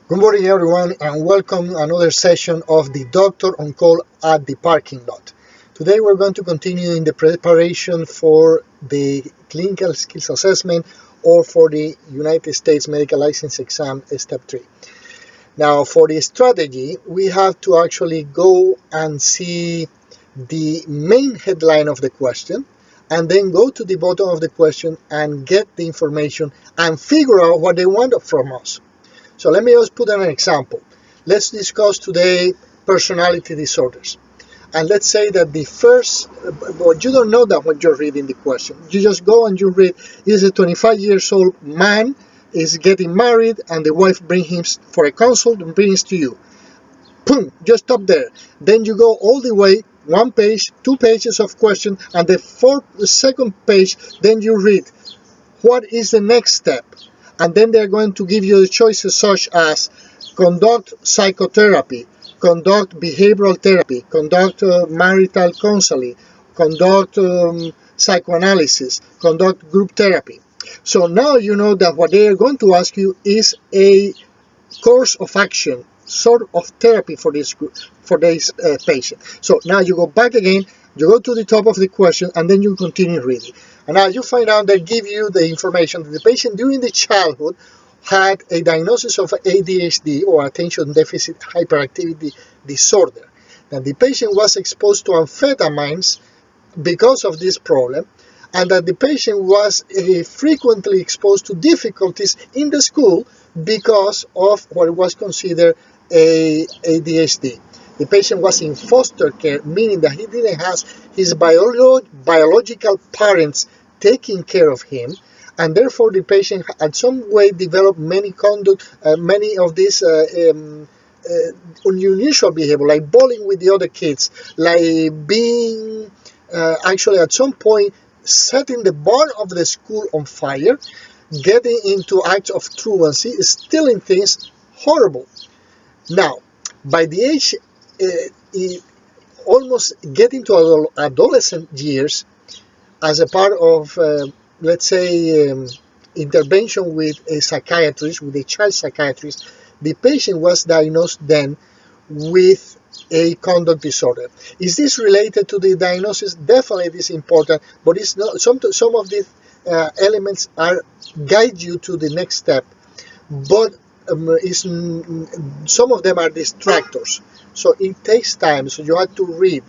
Good morning, everyone, and welcome to another session of the Doctor on Call at the Parking Lot. Today, we're going to continue in the preparation for the Clinical Skills Assessment or for the United States Medical License Exam, Step 3. Now, for the strategy, we have to actually go and see the main headline of the question, and then go to the bottom of the question and get the information and figure out what they want from us. So let me just put an example. Let's discuss today personality disorders. And let's say that the first, but you don't know that when you're reading the question. You just go and you read, is a 25 years old man, is getting married, and the wife brings him for a consult and brings to you. Boom, just stop there. Then you go all the way, 1 page, 2 pages of question, and the second page, then you read, what is the next step? And then they're going to give you the choices such as conduct psychotherapy, conduct behavioral therapy, conduct marital counseling, conduct psychoanalysis, conduct group therapy. So now you know that what they are going to ask you is a course of action, sort of therapy for this patient. So now you go back again, you go to the top of the question, and then you continue reading. And now you find out they give you the information that the patient during the childhood had a diagnosis of ADHD or attention deficit hyperactivity disorder. That the patient was exposed to amphetamines because of this problem, and that the patient was frequently exposed to difficulties in the school because of what was considered ADHD. The patient was in foster care, meaning that he didn't have his biological parents taking care of him, and therefore the patient at some way developed many of these unusual behavior, like bowling with the other kids, like being actually at some point setting the barn of the school on fire, getting into acts of truancy, stealing things, horrible. Now, by the age almost getting to adolescent years, as a part of, let's say, intervention with a psychiatrist, with a child psychiatrist, the patient was diagnosed then with a conduct disorder. Is this related to the diagnosis? Definitely it is important, but it's not. Some of these elements guide you to the next step, but some of them are distractors. So it takes time, so you have to read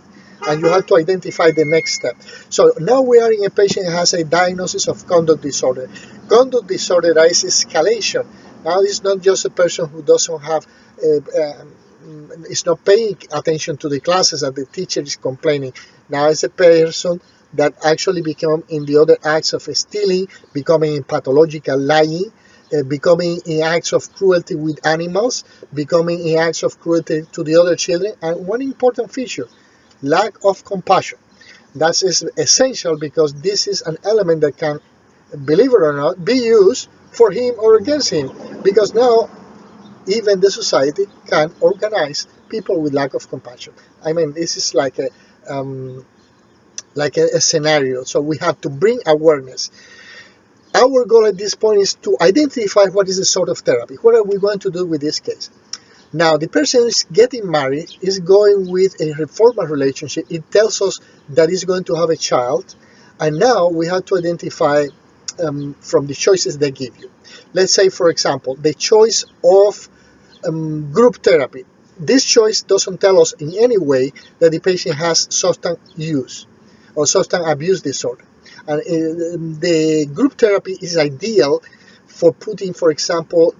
and you have to identify the next step. So now we are in a patient who has a diagnosis of conduct disorder. Conduct disorder is escalation. Now it's not just a person who doesn't have, is not paying attention to the classes that the teacher is complaining. Now it's a person that actually become in the other acts of stealing, becoming in pathological lying, becoming in acts of cruelty with animals, becoming in acts of cruelty to the other children, and one important feature, lack of compassion. That is essential because this is an element that can, believe it or not, be used for him or against him, because now even the society can organize people with lack of compassion. I mean, this is like a scenario, so we have to bring awareness. Our goal at this point is to identify what is the sort of therapy. What are we going to do with this case? Now, the person is getting married, is going with a formal relationship. It tells us that he's going to have a child. And now we have to identify from the choices they give you. Let's say, for example, the choice of group therapy. This choice doesn't tell us in any way that the patient has substance use or substance abuse disorder. And the group therapy is ideal for putting, for example,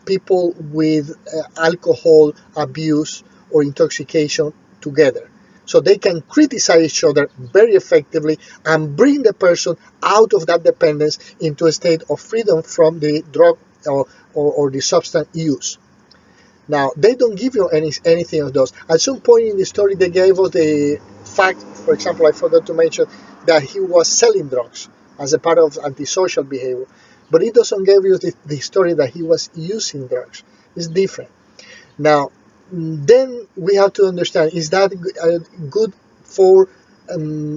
people with alcohol abuse or intoxication together. So they can criticize each other very effectively and bring the person out of that dependence into a state of freedom from the drug or the substance use. Now, they don't give you anything of those. At some point in the story, they gave us the fact, for example, I forgot to mention, that he was selling drugs as a part of antisocial behavior. But it doesn't give you the story that he was using drugs. It's different. Now, then we have to understand, is that good for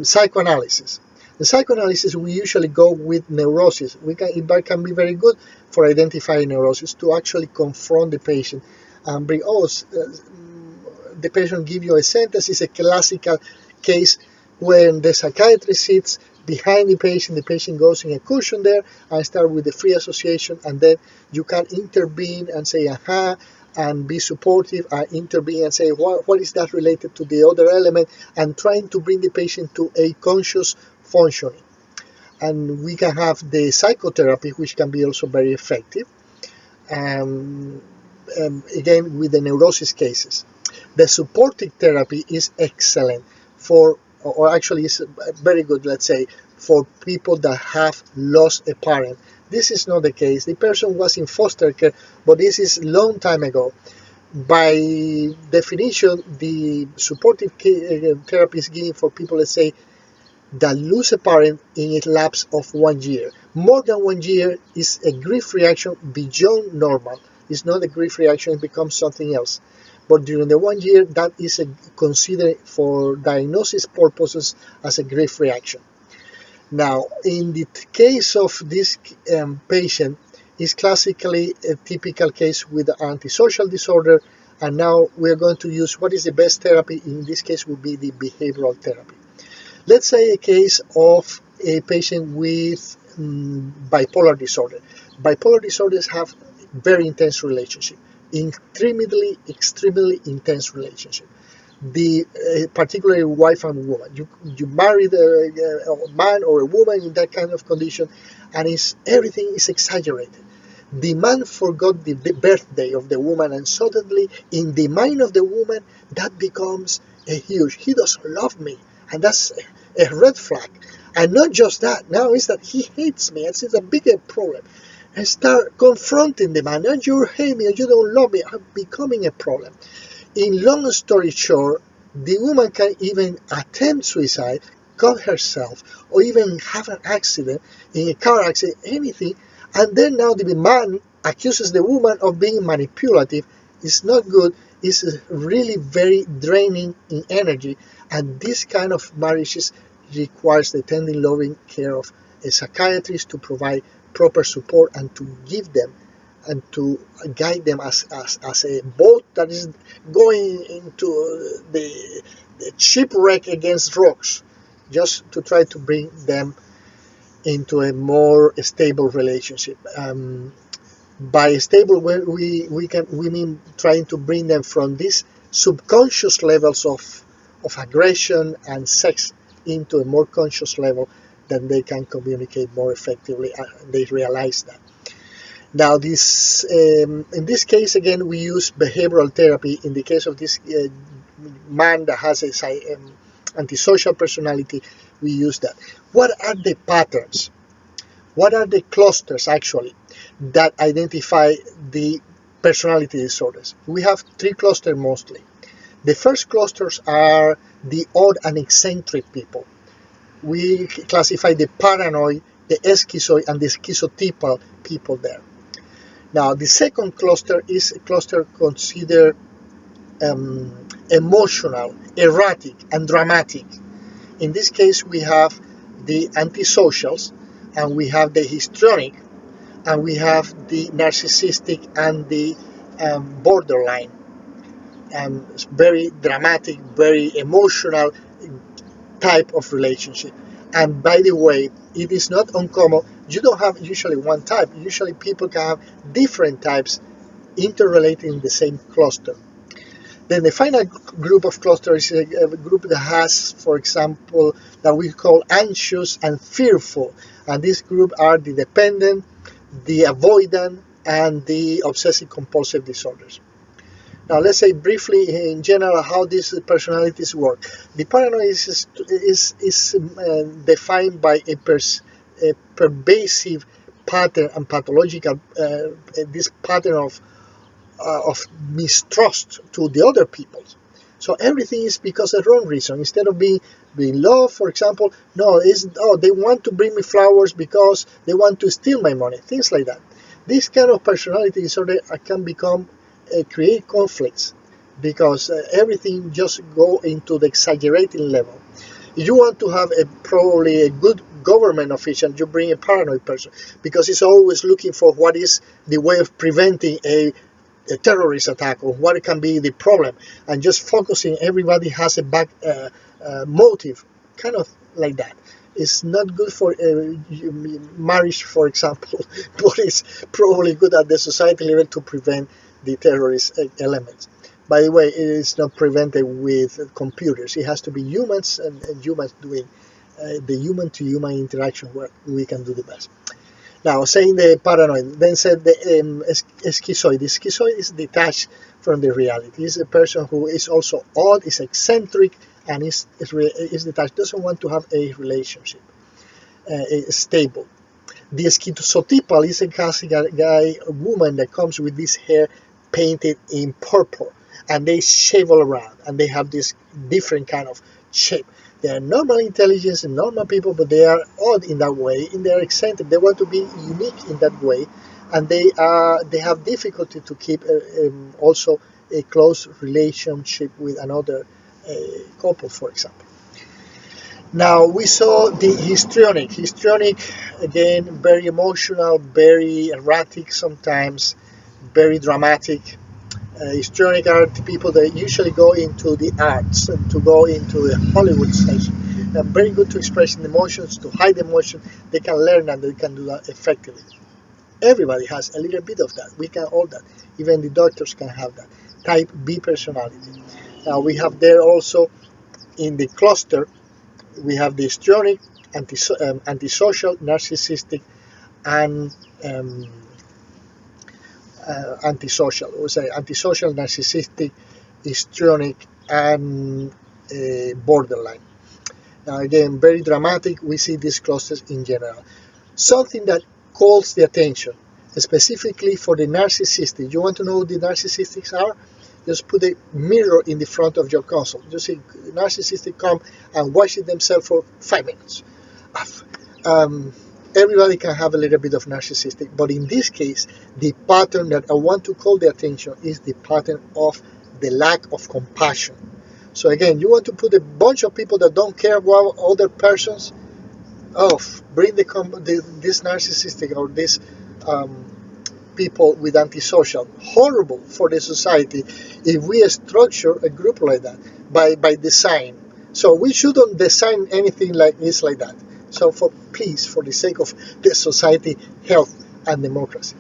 psychoanalysis? In psychoanalysis, we usually go with neurosis. It can be very good for identifying neurosis to actually confront the patient and bring, the patient give you a sentence. It's a classical case when the psychiatrist sits behind the patient goes in a cushion there and start with the free association, and then you can intervene and say, aha, and be supportive, and intervene and say, what is that related to the other element, and trying to bring the patient to a conscious functioning. And we can have the psychotherapy, which can be also very effective, again, with the neurosis cases. The supportive therapy is excellent for, or actually is very good, let's say, for people that have lost a parent. This is not the case. The person was in foster care, but this is a long time ago. By definition, the supportive therapy is given for people, let's say, that lose a parent in a lapse of 1 year. More than 1 year is a grief reaction beyond normal. It's not a grief reaction, it becomes something else. But during the 1 year, that is considered for diagnosis purposes as a grief reaction. Now, in the case of this patient, is classically a typical case with antisocial disorder, and now we're going to use what is the best therapy. In this case would be the behavioral therapy. Let's say a case of a patient with bipolar disorder. Bipolar disorders have very intense relationship, extremely intense relationship. Particularly wife and woman. You marry a man or a woman in that kind of condition, and everything is exaggerated. The man forgot the birthday of the woman, and suddenly in the mind of the woman that becomes a huge, he doesn't love me, and that's a red flag. And not just that, now it's that he hates me. It's a bigger problem. I start confronting the man, and you hate me, and you don't love me. I'm becoming a problem. In long story short, the woman can even attempt suicide, cut herself, or even have an accident, in a car accident, anything, and then now the man accuses the woman of being manipulative. It's not good. It's really very draining in energy, and this kind of marriages requires the tending, loving care of a psychiatrist to provide proper support and to give them and to guide them as a boat that is going into the shipwreck against rocks, just to try to bring them into a more stable relationship. By stable, we mean trying to bring them from these subconscious levels of aggression and sex into a more conscious level, that they can communicate more effectively, and they realize that. Now, in this case, again, we use behavioral therapy. In the case of this man that has an antisocial personality, we use that. What are the patterns? What are the clusters, actually, that identify the personality disorders? We have 3 clusters mostly. The first clusters are the odd and eccentric people. We classify the paranoid, the schizoid, and the schizotypal people there. Now, the second cluster is a cluster considered emotional, erratic, and dramatic. In this case, we have the antisocials, and we have the histrionic, and we have the narcissistic and the borderline. It's very dramatic, very emotional type of relationship. And by the way, it is not uncommon. You don't have usually one type. Usually people can have different types interrelating in the same cluster. Then the final group of clusters is a group that has, for example, that we call anxious and fearful. And this group are the dependent, the avoidant, and the obsessive-compulsive disorders. Now, let's say briefly in general how these personalities work. The paranoid is defined by a pervasive pattern and pathological, this pattern of mistrust to the other people. So everything is because of the wrong reason. Instead of being loved, for example, no, they want to bring me flowers because they want to steal my money, things like that. This kind of personality disorder can create conflicts because everything just go into the exaggerating level. If you want to have probably a good government official, you bring a paranoid person, because he's always looking for what is the way of preventing a terrorist attack, or what can be the problem, and just focusing everybody has a back motive, kind of like that. It's not good for marriage, for example, but it's probably good at the society level to prevent the terrorist elements. By the way, it is not prevented with computers. It has to be humans, and humans doing the human-to-human interaction where we can do the best. Now, saying the paranoid, then said the schizoid. The schizoid is detached from the reality. It's a person who is also odd, is eccentric, and is detached, doesn't want to have a relationship, stable. The schizotypal is a classic guy, a woman that comes with this hair painted in purple, and they shave all around, and they have this different kind of shape. They are normal intelligence and normal people, but they are odd in that way, and they are eccentric. They want to be unique in that way, and they have difficulty to keep also a close relationship with another couple, for example. Now we saw the histrionic. Histrionic, again, very emotional, very erratic sometimes, very dramatic. Histrionic are the people that usually go into the arts and to go into the Hollywood stage. They're very good to expressing emotions, to hide emotion. They can learn, and they can do that effectively. Everybody has a little bit of that. We can all that. Even the doctors can have that. Type B personality. Now we have there also in the cluster, we have the histrionic, antisocial, narcissistic, and antisocial. We say antisocial, narcissistic, histrionic, and borderline. Now again, very dramatic. We see these clusters in general. Something that calls the attention, specifically for the narcissistic. You want to know who the narcissistics are? Just put a mirror in the front of your console. You see narcissistic come and wash it themselves for 5 minutes. Everybody can have a little bit of narcissistic, but in this case, the pattern that I want to call the attention is the pattern of the lack of compassion. So again, you want to put a bunch of people that don't care about other persons. Bring this narcissistic or this people with antisocial. Horrible for the society if we structure a group like that by design. So we shouldn't design anything like this like that. So please, for the sake of the society, health, and democracy.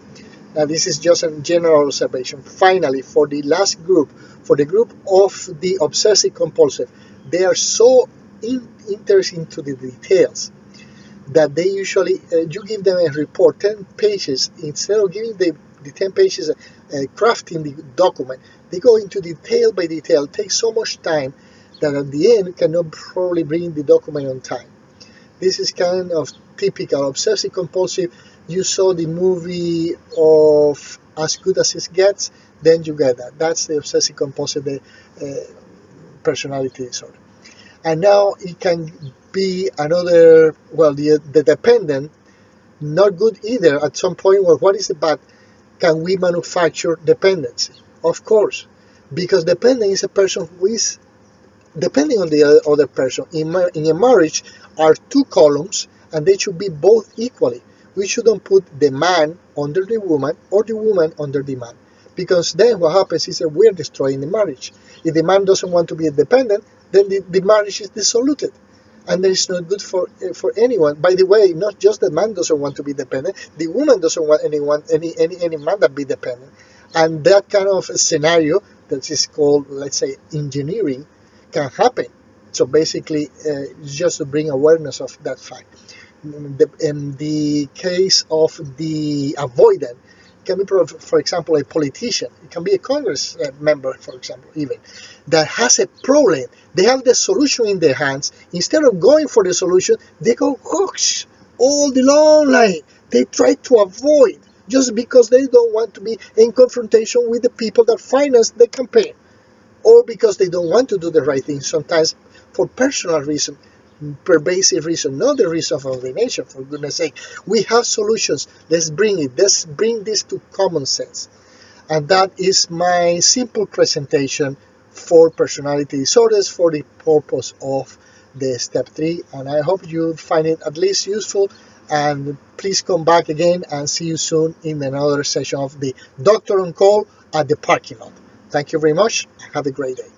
Now this is just a general observation. Finally, for the last group, for the group of the obsessive compulsive, they are so interested into the details that they usually, you give them a report, 10 pages, instead of giving the 10 pages crafting the document, they go into detail by detail. It takes so much time that at the end cannot probably bring the document on time. This is kind of typical obsessive compulsive. You saw the movie of As Good as It Gets, then you get that. That's the obsessive compulsive personality disorder. And now it can be another, well, the dependent, not good either. At some point, well, what is the bad? Can we manufacture dependency? Of course, because dependent is a person who is depending on the other person. In a marriage are 2 columns, and they should be both equally. We shouldn't put the man under the woman or the woman under the man, because then what happens is that we're destroying the marriage. If the man doesn't want to be independent, then the marriage is dissoluted, and it's not good for anyone. By the way, not just the man doesn't want to be dependent, the woman doesn't want any man to be dependent, and that kind of scenario that is called, let's say, engineering, can happen. So basically, just to bring awareness of that fact. In the case of the avoidant, it can be, for example, a politician. It can be a Congress member, for example, even, that has a problem. They have the solution in their hands. Instead of going for the solution, they go all the long line. They try to avoid, just because they don't want to be in confrontation with the people that finance the campaign, or because they don't want to do the right thing, sometimes for personal reason, pervasive reason, not the reason of the nation, for goodness sake. We have solutions. Let's bring it. Let's bring this to common sense. And that is my simple presentation for personality disorders for the purpose of the step 3, and I hope you find it at least useful, and please come back again and see you soon in another session of the Doctor on Call at the Parking Lot. Thank you very much. Have a great day.